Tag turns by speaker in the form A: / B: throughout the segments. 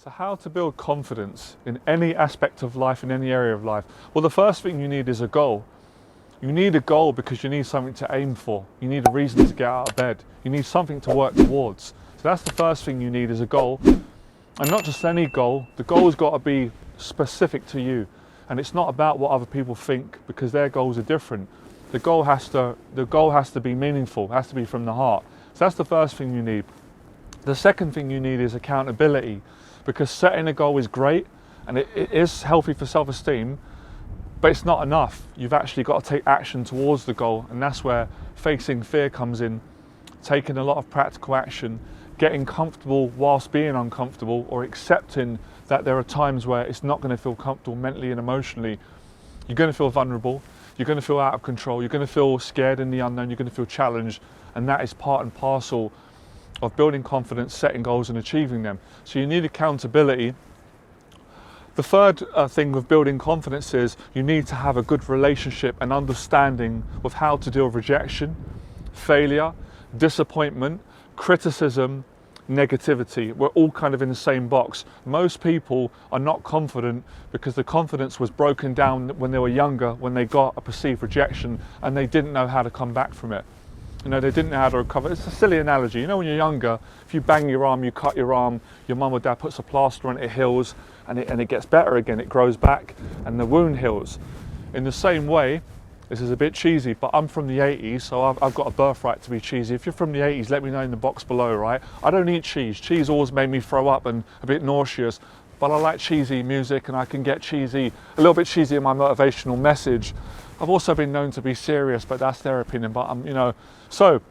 A: So how to build confidence in any aspect of life, in any area of life? Well, the first thing you need is a goal. You need a goal because you need something to aim for. You need a reason to get out of bed. You need something to work towards. So that's the first thing you need is a goal. And not just any goal, the goal's got to be specific to you. And it's not about what other people think because their goals are different. The goal has to be meaningful, has to be from the heart. So that's the first thing you need. The second thing you need is accountability, because setting a goal is great and it is healthy for self-esteem, but it's not enough. You've actually got to take action towards the goal, and that's where facing fear comes in, taking a lot of practical action, getting comfortable whilst being uncomfortable, or accepting that there are times where it's not going to feel comfortable mentally and emotionally. You're going to feel vulnerable, you're going to feel out of control, you're going to feel scared in the unknown, you're going to feel challenged, and that is part and parcel of building confidence, setting goals and achieving them. So you need accountability. The third thing with building confidence is you need to have a good relationship and understanding with how to deal with rejection, failure, disappointment, criticism, negativity. We're all kind of in the same box. Most people are not confident because the confidence was broken down when they were younger, when they got a perceived rejection and they didn't know how to come back from it. You know, they didn't know how to recover. It's a silly analogy. You know, when you're younger, if you bang your arm, you cut your arm, your mum or dad puts a plaster on it, it heals, and it gets better again. It grows back, and the wound heals. In the same way, this is a bit cheesy, but I'm from the 80s, so I've got a birthright to be cheesy. If you're from the 80s, let me know in the box below, right? I don't eat cheese. Cheese always made me throw up and a bit nauseous, but I like cheesy music, and I can get cheesy, a little bit cheesy in my motivational message. I've also been known to be serious, but that's their opinion. But so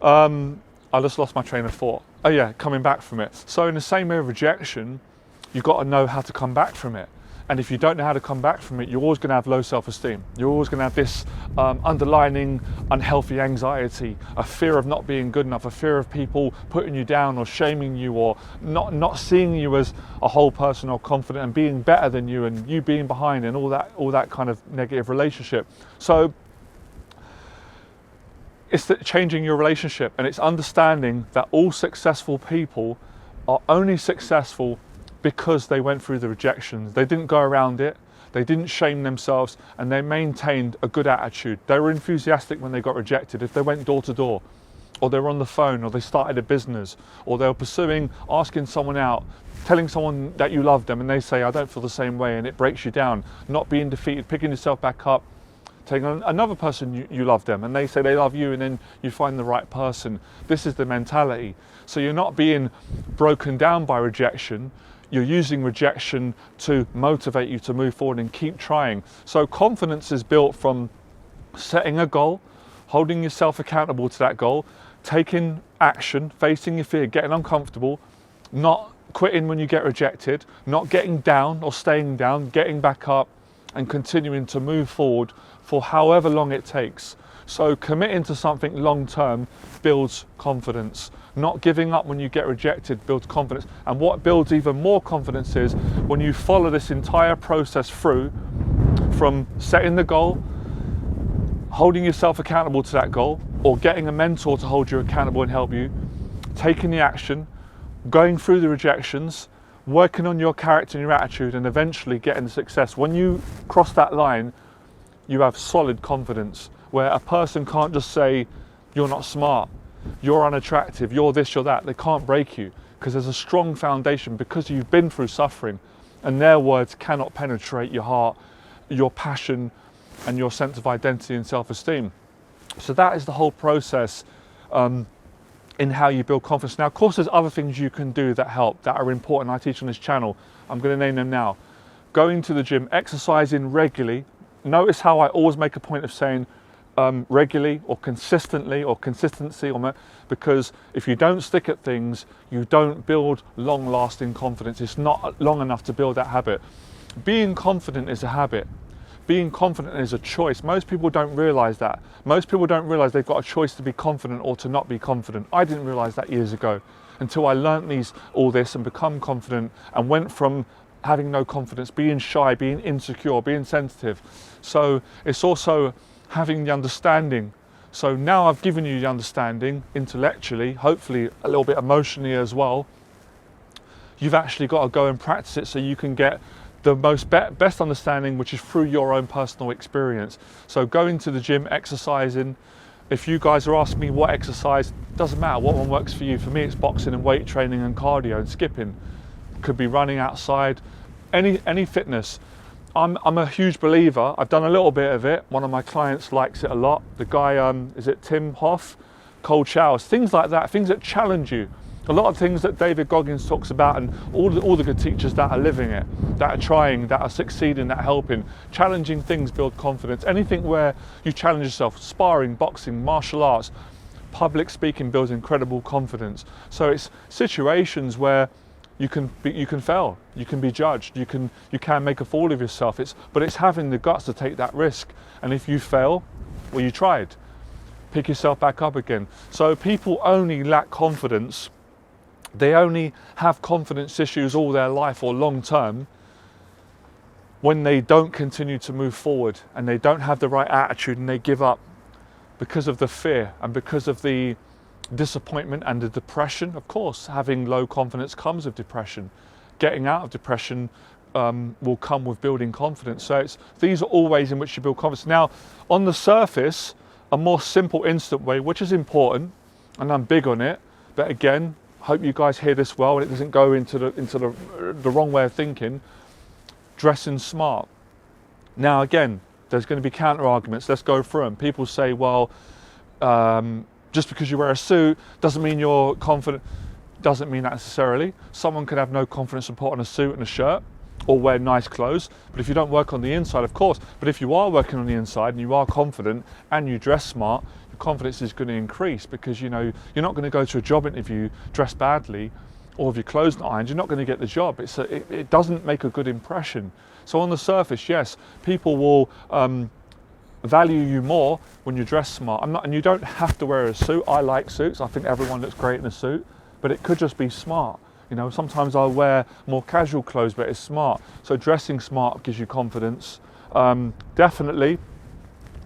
A: I just lost my train of thought. Oh yeah, coming back from it. So in the same way of rejection, you've got to know how to come back from it. And if you don't know how to come back from it, you're always going to have low self-esteem. You're always going to have this underlining unhealthy anxiety, a fear of not being good enough, a fear of people putting you down or shaming you or not seeing you as a whole person or confident and being better than you and you being behind and all that kind of negative relationship. So it's changing your relationship, and it's understanding that all successful people are only successful because they went through the rejections. They didn't go around it, they didn't shame themselves, and they maintained a good attitude. They were enthusiastic when they got rejected. If they went door to door, or they were on the phone, or they started a business, or they were pursuing, asking someone out, telling someone that you love them, and they say, I don't feel the same way, and it breaks you down. Not being defeated, picking yourself back up, telling another person you love them, and they say they love you, and then you find the right person. This is the mentality. So you're not being broken down by rejection. You're using rejection to motivate you to move forward and keep trying. So confidence is built from setting a goal, holding yourself accountable to that goal, taking action, facing your fear, getting uncomfortable, not quitting when you get rejected, not getting down or staying down, getting back up and continuing to move forward for however long it takes. So committing to something long term builds confidence. Not giving up when you get rejected builds confidence. And what builds even more confidence is when you follow this entire process through, from setting the goal, holding yourself accountable to that goal, or getting a mentor to hold you accountable and help you, taking the action, going through the rejections, working on your character and your attitude, and eventually getting the success. When you cross that line, you have solid confidence, where a person can't just say, you're not smart, you're unattractive, you're this, you're that. They can't break you because there's a strong foundation, because you've been through suffering, and their words cannot penetrate your heart, your passion, and your sense of identity and self-esteem. So that is the whole process in how you build confidence. Now, of course, there's other things you can do that help, that are important. I teach on this channel. I'm going to name them now. Going to the gym, exercising regularly. Notice how I always make a point of saying regularly or consistently or consistency, because if you don't stick at things, you don't build long-lasting confidence. It's not long enough to build that habit. Being confident is a habit. Being confident is a choice. Most people don't realize that. Most people don't realize they've got a choice to be confident or to not be confident. I didn't realize that years ago until I learnt all this and become confident and went from having no confidence, being shy, being insecure, being sensitive. So it's also having the understanding. So now I've given you the understanding intellectually, hopefully a little bit emotionally as well. You've actually got to go and practice it so you can get the best understanding, which is through your own personal experience. So going to the gym, exercising. If you guys are asking me what exercise, doesn't matter what one works for you. For me, it's boxing and weight training and cardio and skipping. Could be running outside, any fitness. I'm a huge believer. I've done a little bit of it. One of my clients likes it a lot. The guy, is it Tim Hoff? Cold showers, things like that, things that challenge you. A lot of things that David Goggins talks about, and all the good teachers that are living it, that are trying, that are succeeding, that are helping. Challenging things build confidence. Anything where you challenge yourself, sparring, boxing, martial arts, public speaking builds incredible confidence. So it's situations where you can fail, you can be judged, you can make a fool of yourself. But it's having the guts to take that risk. And if you fail, well, you tried. Pick yourself back up again. So people only lack confidence. They only have confidence issues all their life or long term when they don't continue to move forward and they don't have the right attitude and they give up because of the fear and because of the disappointment and the depression. Of course, having low confidence comes with depression. Getting out of depression will come with building confidence. So these are all ways in which you build confidence. Now, on the surface, a more simple, instant way, which is important, and I'm big on it, but again, hope you guys hear this well and it doesn't go into the wrong way of thinking. Dressing smart. Now again, there's going to be counter arguments. Let's go through them. People say, well, just because you wear a suit doesn't mean you're confident. Doesn't mean that necessarily. Someone could have no confidence and put on a suit and a shirt or wear nice clothes, but if you don't work on the inside, of course, but if you are working on the inside and you are confident and you dress smart, your confidence is going to increase, because you know you're not going to go to a job interview dressed badly, or if your clothes not ironed, you're not going to get the job. It doesn't make a good impression. So on the surface, yes, people will value you more when you dress smart. And you don't have to wear a suit. I like suits. I think everyone looks great in a suit, but it could just be smart. You know, sometimes I wear more casual clothes, but it's smart. So dressing smart gives you confidence. Definitely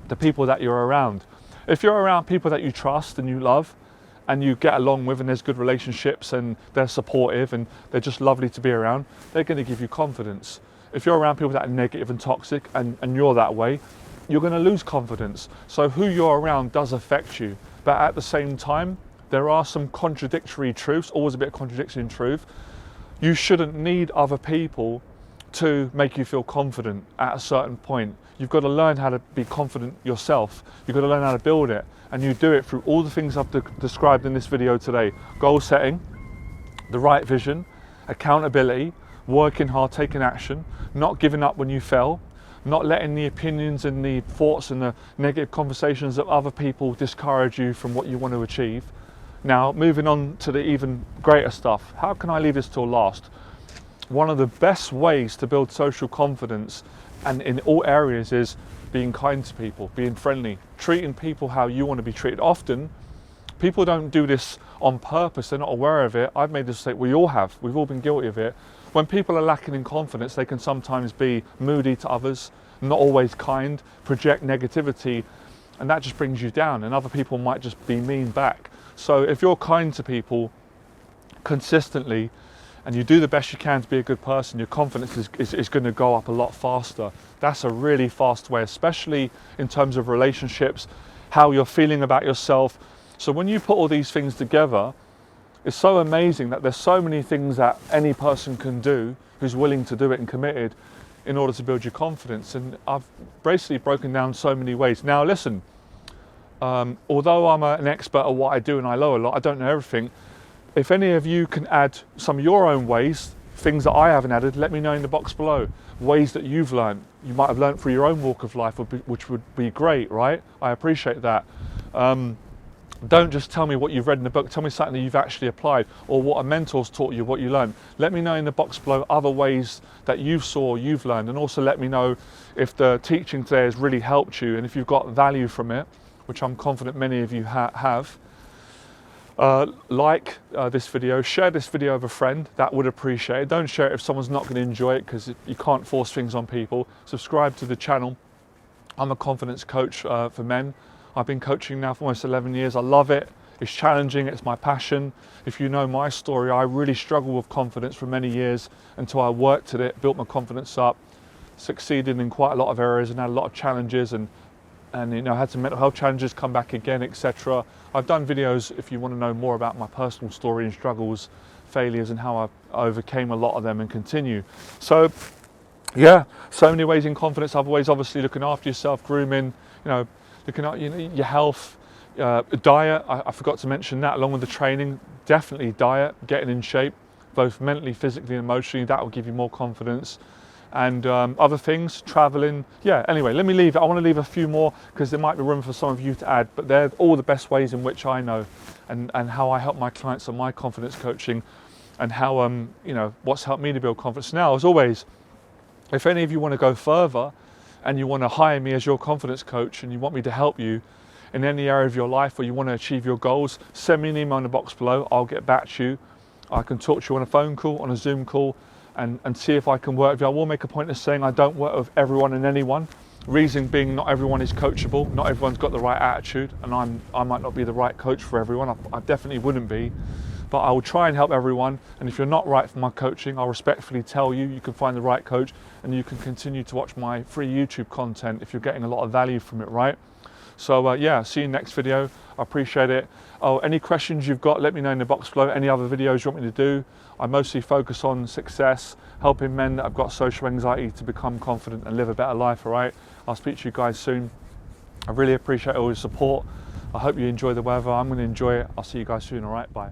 A: the people that you're around. If you're around people that you trust and you love and you get along with and there's good relationships and they're supportive and they're just lovely to be around, they're going to give you confidence. If you're around people that are negative and toxic and you're that way, you're going to lose confidence. So who you're around does affect you. But at the same time, there are some contradictory truths, always a bit of contradiction in truth. You shouldn't need other people to make you feel confident at a certain point. You've got to learn how to be confident yourself. You've got to learn how to build it. And you do it through all the things I've described in this video today. Goal setting, the right vision, accountability, working hard, taking action, not giving up when you fail, not letting the opinions and the thoughts and the negative conversations of other people discourage you from what you want to achieve. Now, moving on to the even greater stuff. How can I leave this till last? One of the best ways to build social confidence, and in all areas, is being kind to people, being friendly, treating people how you want to be treated. Often, people don't do this on purpose, they're not aware of it. I've made this mistake, we all have, we've all been guilty of it. When people are lacking in confidence, they can sometimes be moody to others, not always kind, project negativity, and that just brings you down, and other people might just be mean back. So if you're kind to people consistently and you do the best you can to be a good person, your confidence is going to go up a lot faster. That's a really fast way, especially in terms of relationships, how you're feeling about yourself. So when you put all these things together, it's so amazing that there's so many things that any person can do who's willing to do it and committed in order to build your confidence. And I've basically broken down so many ways. Now listen, although I'm an expert at what I do and I know a lot, I don't know everything. If any of you can add some of your own ways, things that I haven't added, let me know in the box below. Ways that you've learned, you might have learned through your own walk of life, which would be great, right? I appreciate that. Don't just tell me what you've read in the book, tell me something that you've actually applied, or what a mentor's taught you, what you learned. Let me know in the box below other ways that you've learned, and also let me know if the teaching today has really helped you and if you've got value from it, which I'm confident many of you have. Like this video, share this video with a friend, that would appreciate it. Don't share it if someone's not going to enjoy it, because you can't force things on people. Subscribe to the channel. I'm a confidence coach for men. I've been coaching now for almost 11 years. I love it. It's challenging, it's my passion. If you know my story, I really struggled with confidence for many years until I worked at it, built my confidence up, succeeded in quite a lot of areas and had a lot of challenges and you know, had some mental health challenges come back again, etc. I've done videos if you want to know more about my personal story and struggles, failures, and how I overcame a lot of them and continue. So yeah, so many ways in confidence. Other ways, obviously, looking after yourself, grooming, you know, looking at your health, diet. I forgot to mention that along with the training. Definitely diet, getting in shape, both mentally, physically, and emotionally. That will give you more confidence. And other things, traveling. Yeah, anyway, let me leave it. I want to leave a few more because there might be room for some of you to add, but they're all the best ways in which I know and how I help my clients on my confidence coaching and how, you know, what's helped me to build confidence. Now, as always, if any of you want to go further and you want to hire me as your confidence coach and you want me to help you in any area of your life or you want to achieve your goals, send me an email in the box below. I'll get back to you. I can talk to you on a phone call, on a Zoom call, and see if I can work with you. I will make a point of saying I don't work with everyone and anyone. Reason being, not everyone is coachable. Not everyone's got the right attitude, and I might not be the right coach for everyone. I definitely wouldn't be. But I will try and help everyone, and if you're not right for my coaching, I'll respectfully tell you, you can find the right coach, and you can continue to watch my free YouTube content if you're getting a lot of value from it, right? So yeah, see you next video. I appreciate it. Oh, any questions you've got, let me know in the box below. Any other videos you want me to do. I mostly focus on success, helping men that have got social anxiety to become confident and live a better life, all right? I'll speak to you guys soon. I really appreciate all your support. I hope you enjoy the weather. I'm going to enjoy it. I'll see you guys soon, all right? Bye.